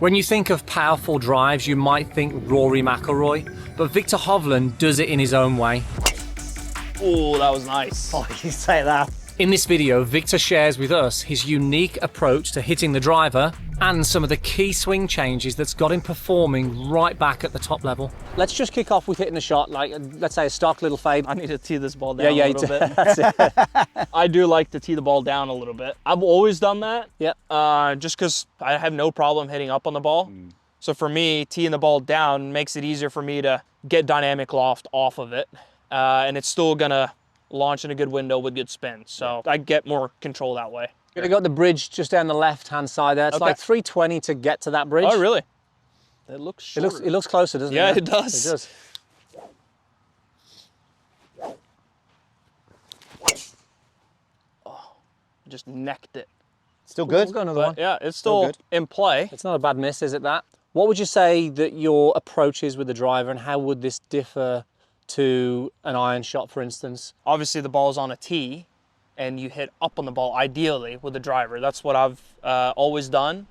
When you think of powerful drives, you might think Rory Mcilroy, but Viktor Hovland does it in his own way. Oh, that was nice. Oh, you say that. In this video, Viktor shares with us his unique approach to hitting the driver and some of the key swing changes that's got him performing right back at the top level. Let's just kick off with hitting a shot, like let's say a stock little fade. I need to tee this ball down a little bit. That's it. I do like to tee the ball down a little bit. I've always done that. Yep. Just because I have no problem hitting up on the ball. So for me, teeing the ball down makes it easier for me to get dynamic loft off of it. And it's still gonna launch in a good window with good spin. So I get more control that way. You've got the bridge just down the left-hand side there. It's like 320 to get to that bridge. Oh, really? It looks shorter. It looks closer, doesn't it? Yeah, it does. It does. Oh, just necked it. Still good? We'll go another one. Yeah, it's still in play. It's not a bad miss, is it, that? What would you say that your approach is with the driver, and how would this differ to an iron shot, for instance? Obviously, the ball's on a tee, and you hit up on the ball, ideally, with the driver. That's what I've always done.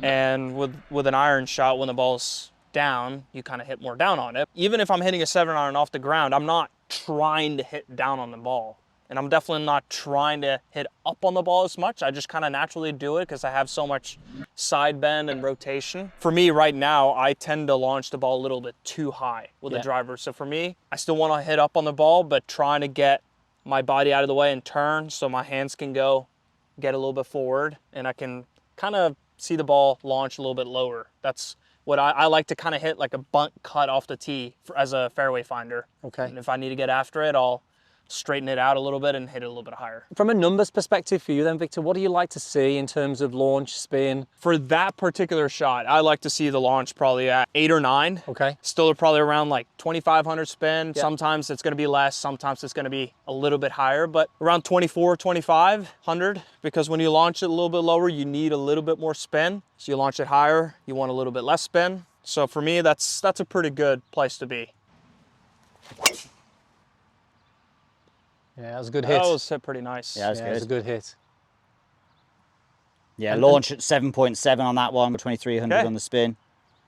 And with an iron shot, when the ball's down, you kind of hit more down on it. Even if I'm hitting a 7-iron off the ground, I'm not trying to hit down on the ball. And I'm definitely not trying to hit up on the ball as much. I just kind of naturally do it because I have so much side bend and rotation. For me right now, I tend to launch the ball a little bit too high with the driver. So for me, I still want to hit up on the ball, but trying to get my body out of the way and turn so my hands can get a little bit forward, and I can kind of see the ball launch a little bit lower. That's what I like to kind of hit, like a bunt cut off the tee as a fairway finder. Okay. And if I need to get after it, I'll straighten it out a little bit and hit it a little bit higher. From a numbers perspective for you then, Viktor, what do you like to see in terms of launch, spin? For that particular shot, I like to see the launch probably at 8 or 9. Okay. Still probably around like 2,500 spin. Sometimes it's going to be less, sometimes it's going to be a little bit higher, but around 24, 2,500, because when you launch it a little bit lower, you need a little bit more spin. So you launch it higher, you want a little bit less spin. So for me, that's a pretty good place to be. Yeah, that was a good hit. That was hit pretty nice. Yeah, It was a good hit. Yeah, launch at 7.7 on that one, 2,300 on the spin.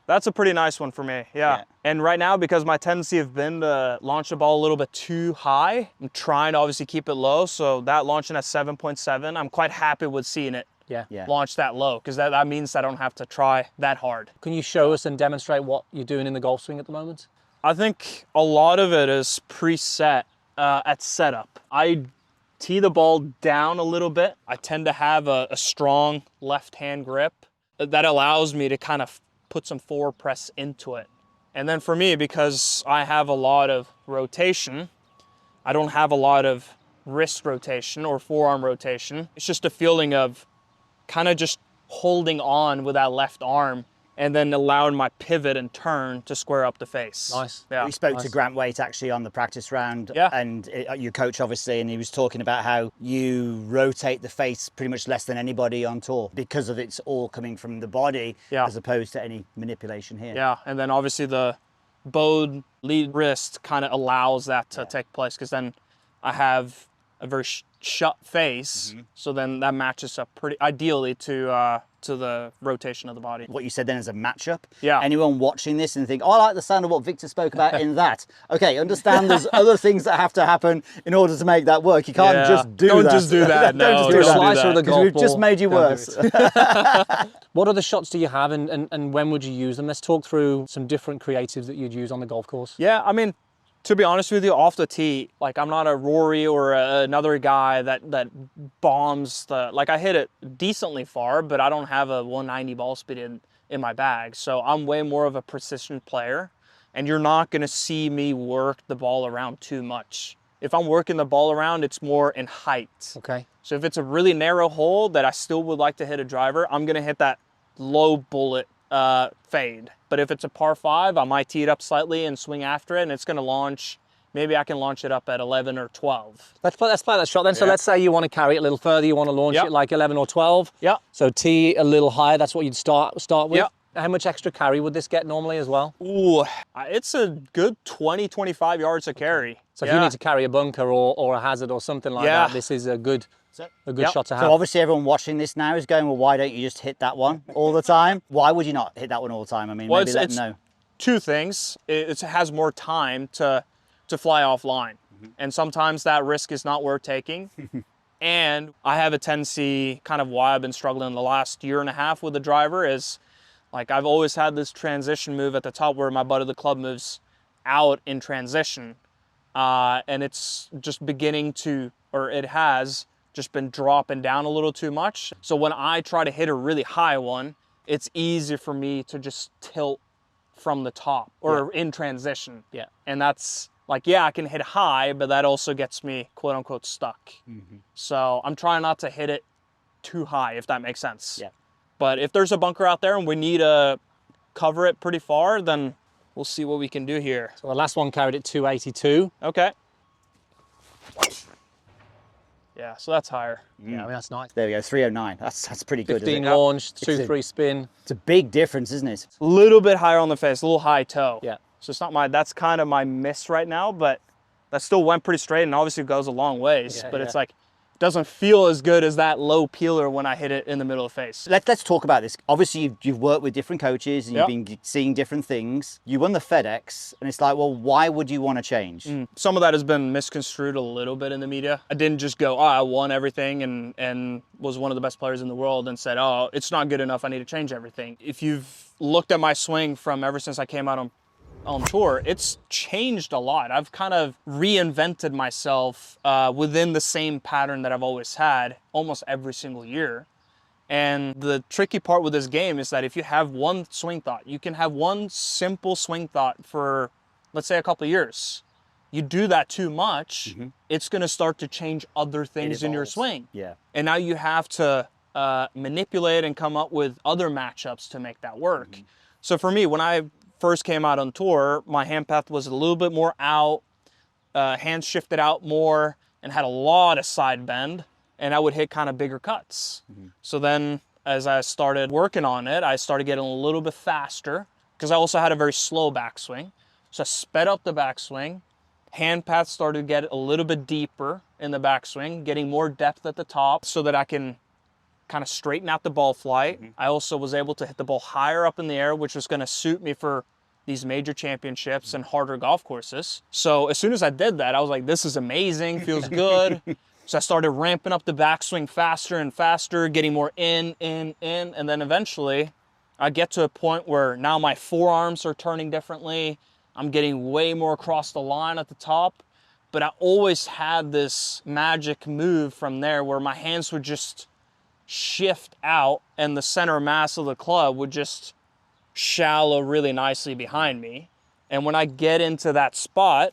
That's a pretty nice one for me, yeah. And right now, because my tendency has been to launch the ball a little bit too high, I'm trying to obviously keep it low. So that launching at 7.7, I'm quite happy with seeing it launch that low, because that means I don't have to try that hard. Can you show us and demonstrate what you're doing in the golf swing at the moment? I think a lot of it is preset at setup. I tee the ball down a little bit. I tend to have a strong left-hand grip that allows me to kind of put some forward press into it. And then for me, because I have a lot of rotation, I don't have a lot of wrist rotation or forearm rotation. It's just a feeling of kind of just holding on with that left arm and then allowing my pivot and turn to square up the face. Nice. Yeah. We spoke to Grant Waite actually on the practice round, and your coach obviously, and he was talking about how you rotate the face pretty much less than anybody on tour because of it's all coming from the body as opposed to any manipulation here. Yeah, and then obviously the bowed lead wrist kind of allows that to take place, because then I have a very shut face, so then that matches up pretty ideally to the rotation of the body. What you said then is a matchup. Yeah. Anyone watching this and think, oh, I like the sound of what Viktor spoke about in that. Okay, understand there's other things that have to happen in order to make that work. You can't just do that. Don't just do that. Don't just do a that. slicer of the golf We've just ball. made you worse. What other shots do you have, and when would you use them? Let's talk through some different creatives that you'd use on the golf course. Yeah, I mean, to be honest with you, off the tee, like I'm not a Rory or another guy that bombs like I hit it decently far, but I don't have a 190 ball speed in my bag. So I'm way more of a precision player, and you're not gonna see me work the ball around too much. If I'm working the ball around, it's more in height. Okay. So if it's a really narrow hole that I still would like to hit a driver, I'm gonna hit that low bullet fade. But if it's a par 5, I might tee it up slightly and swing after it, and it's going to launch. Maybe I can launch it up at 11 or 12. Let's play that shot then. So let's say you want to carry it a little further. You want to launch it like 11 or 12. Yeah. So tee a little higher. That's what you'd start with. Yeah. How much extra carry would this get normally as well? Ooh, it's a good 20, 25 yards of carry. So if you need to carry a bunker or a hazard or something like that, this is a good a good shot to have. So obviously everyone watching this now is going, well, why don't you just hit that one all the time? Why would you not hit that one all the time? I mean, maybe let them know. Two things. It has more time to fly offline. And sometimes that risk is not worth taking. And I have a tendency, kind of why I've been struggling the last year and a half with the driver is, like, I've always had this transition move at the top where my butt of the club moves out in transition. And it's just beginning to, or it has just been dropping down a little too much. So when I try to hit a really high one, it's easy for me to just tilt from the top or in transition. Yeah. And that's like, yeah, I can hit high, but that also gets me quote unquote stuck. So I'm trying not to hit it too high, if that makes sense. Yeah. But if there's a bunker out there and we need to cover it pretty far, then we'll see what we can do here. So the last one carried it 282. Okay. Yeah, so that's higher. Yeah, I mean, that's nice. There we go, 309. That's pretty good. 15 launch, 2-3 spin. It's a big difference, isn't it? A little bit higher on the face, a little high toe. Yeah. So it's not that's kind of my miss right now, but that still went pretty straight and obviously goes a long ways. But it's like, doesn't feel as good as that low peeler when I hit it in the middle of the face. Let's talk about this. Obviously, you've worked with different coaches and you've been seeing different things. You won the FedEx, and it's like, well, why would you want to change? Some of that has been misconstrued a little bit in the media. I didn't just go, I won everything and was one of the best players in the world and said, oh, it's not good enough, I need to change everything. If you've looked at my swing from ever since I came out on tour, it's changed a lot. I've kind of reinvented myself within the same pattern that I've always had almost every single year. And the tricky part with this game is that if you have one swing thought, you can have one simple swing thought for, let's say, a couple of years. You do that too much, it's going to start to change other things in your swing. Yeah. And now you have to manipulate and come up with other matchups to make that work. So for me, when I first came out on tour, my hand path was a little bit more out, hands shifted out more, and had a lot of side bend, and I would hit kind of bigger cuts. So then as I started working on it, I started getting a little bit faster because I also had a very slow backswing. So I sped up the backswing. Hand path started to get a little bit deeper in the backswing, getting more depth at the top so that I can kind of straighten out the ball flight. I also was able to hit the ball higher up in the air, which was going to suit me for these major championships and harder golf courses. So as soon as I did that, I was like, this is amazing, feels good. So I started ramping up the backswing faster and faster, getting more in, and then eventually I get to a point where now my forearms are turning differently. I'm getting way more across the line at the top, but I always had this magic move from there where my hands would just shift out and the center mass of the club would just shallow really nicely behind me. And when I get into that spot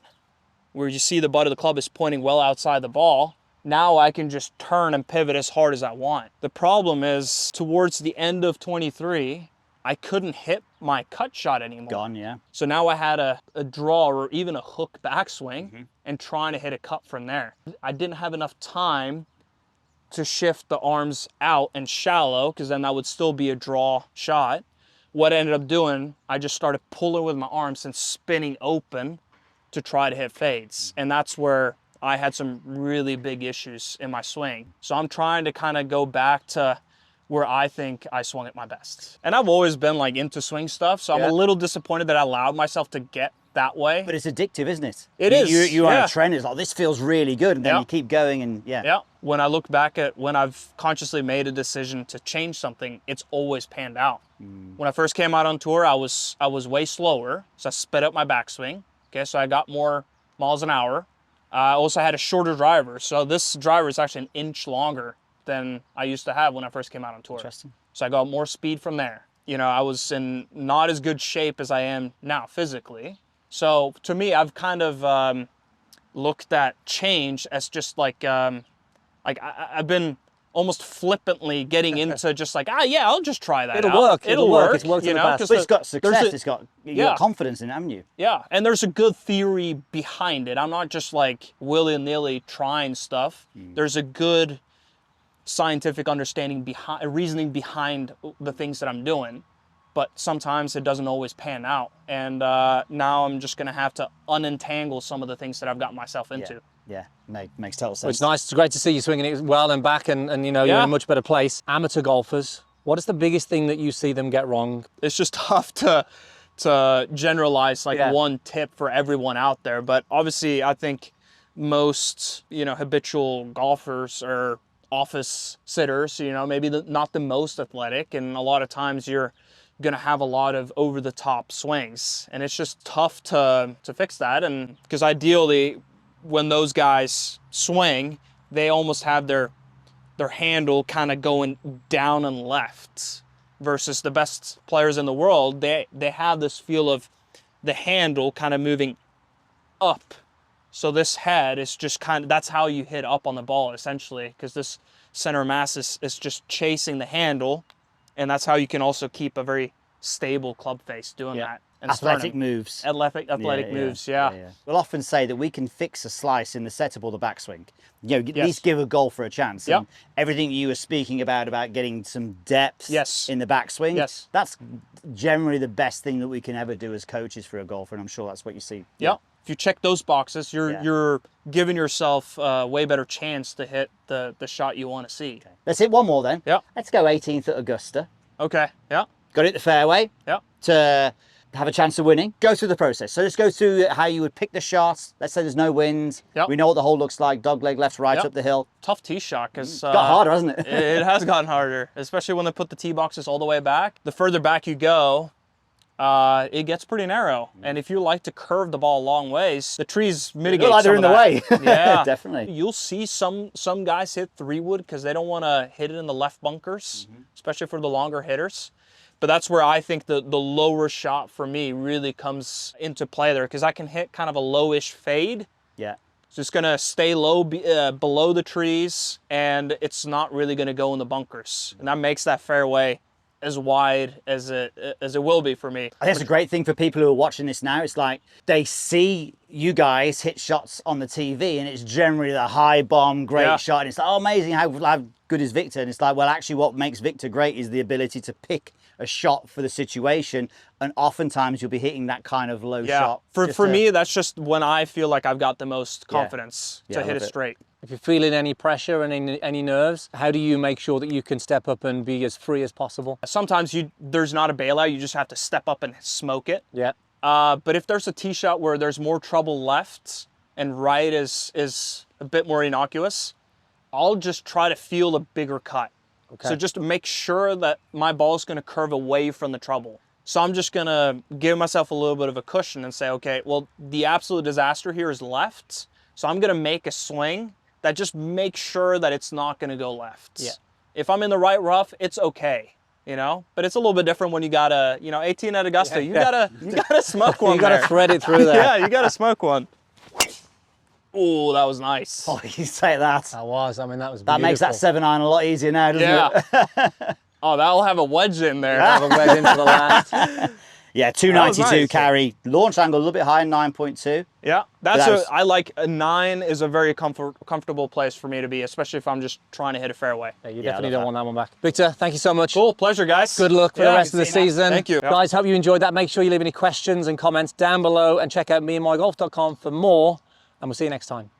where you see the butt of the club is pointing well outside the ball, now I can just turn and pivot as hard as I want. The problem is towards the end of 23, I couldn't hit my cut shot anymore. Gone, yeah. So now I had a draw or even a hook backswing and trying to hit a cut from there. I didn't have enough time to shift the arms out and shallow because then that would still be a draw shot. What I ended up doing, I just started pulling with my arms and spinning open to try to hit fades. And that's where I had some really big issues in my swing. So I'm trying to kind of go back to where I think I swung at my best. And I've always been like into swing stuff, so I'm a little disappointed that I allowed myself to get that way. But it's addictive, isn't it? It is. You're on a trend, it's like, this feels really good, and then you keep going and Yeah. When I look back at when I've consciously made a decision to change something, it's always panned out. When I first came out on tour, I was way slower, so I sped up my backswing. Okay, so I got more miles an hour. I also had a shorter driver, so this driver is actually an inch longer than I used to have when I first came out on tour. Interesting. So I got more speed from there. You know, I was in not as good shape as I am now physically. So to me, I've kind of looked at change as just like I've been almost flippantly getting into just like, yeah, I'll just try that. It'll work. It'll work. It's worked you in the know, past. But it's got success, it's got confidence in it, haven't you? Yeah, and there's a good theory behind it. I'm not just like willy-nilly trying stuff. There's a good scientific understanding behind, reasoning behind the things that I'm doing. But sometimes it doesn't always pan out. And now I'm just gonna have to unentangle some of the things that I've gotten myself into. Yeah, makes total sense. It's nice. It's great to see you swinging it well and back, and you know, you're in a much better place. Amateur golfers, what is the biggest thing that you see them get wrong? It's just tough to generalize like one tip for everyone out there. But obviously, I think most, you know, habitual golfers are office sitters, you know, maybe not the most athletic. And a lot of times you're going to have a lot of over the top swings. And it's just tough to fix that. And because ideally, when those guys swing, they almost have their handle kind of going down and left, versus the best players in the world, they have this feel of the handle kind of moving up. So this head is just kind of, that's how you hit up on the ball essentially, because this center mass is just chasing the handle, and that's how you can also keep a very stable club face doing that. And athletic moves. Athletic moves, yeah. We'll often say that we can fix a slice in the setup or the backswing. You know, at least give a golfer a chance. And everything you were speaking about getting some depth in the backswing, that's generally the best thing that we can ever do as coaches for a golfer, and I'm sure that's what you see. Yeah. If you check those boxes, you're giving yourself a way better chance to hit the shot you want to see. Okay. Let's hit one more then. Yeah. Let's go 18th at Augusta. Okay, yeah. Got to hit the fairway. Yeah. To have a chance of winning. Go through the process. So let's go through how you would pick the shots. Let's say there's no wind. Yep. We know what the hole looks like. Dogleg left, right up the hill. Tough tee shot because got harder, hasn't it? It has gotten harder, especially when they put the tee boxes all the way back. The further back you go, it gets pretty narrow. And if you like to curve the ball a long ways, the trees mitigate some of that. They're in the way. Yeah, definitely. You'll see some guys hit 3-wood because they don't want to hit it in the left bunkers, especially for the longer hitters. But that's where I think the lower shot for me really comes into play there, because I can hit kind of a lowish fade. Yeah. So it's going to stay low below the trees, and it's not really going to go in the bunkers. And that makes that fairway as wide as it will be for me. I think it's a great thing for people who are watching this now. It's like they see you guys hit shots on the TV, and it's generally the high bomb, great shot. And it's like, oh, amazing, how good is Viktor? And it's like, well, actually what makes Viktor great is the ability to pick a shot for the situation, and oftentimes you'll be hitting that kind of low shot. For me, that's just when I feel like I've got the most confidence to hit it straight. If you're feeling any pressure and any nerves, how do you make sure that you can step up and be as free as possible? Sometimes there's not a bailout, you just have to step up and smoke it. Yeah. But if there's a tee shot where there's more trouble left and right is a bit more innocuous, I'll just try to feel a bigger cut. Okay. So just to make sure that my ball is going to curve away from the trouble. So I'm just going to give myself a little bit of a cushion and say, okay, well, the absolute disaster here is left. So I'm going to make a swing that just makes sure that it's not going to go left. Yeah. If I'm in the right rough, it's okay, you know? But it's a little bit different when you got a, 18 at Augusta. You gotta smoke one. You gotta thread it through there. Yeah, you gotta smoke one. Oh, that was nice. Oh, you say that. That was. I mean, that was. That makes that 7-iron a lot easier now, doesn't it? Oh, that'll have a wedge in there. Have a wedge into the last. Yeah, 292 carry. Launch angle a little bit higher, 9.2. Yeah, I like a 9 is a very comfortable place for me to be, especially if I'm just trying to hit a fairway. Yeah, you definitely don't want that one back. Viktor, thank you so much. Cool, pleasure, guys. Good luck for the rest of the season. Thank you. Guys, hope you enjoyed that. Make sure you leave any questions and comments down below, and check out meandmygolf.com for more, and we'll see you next time.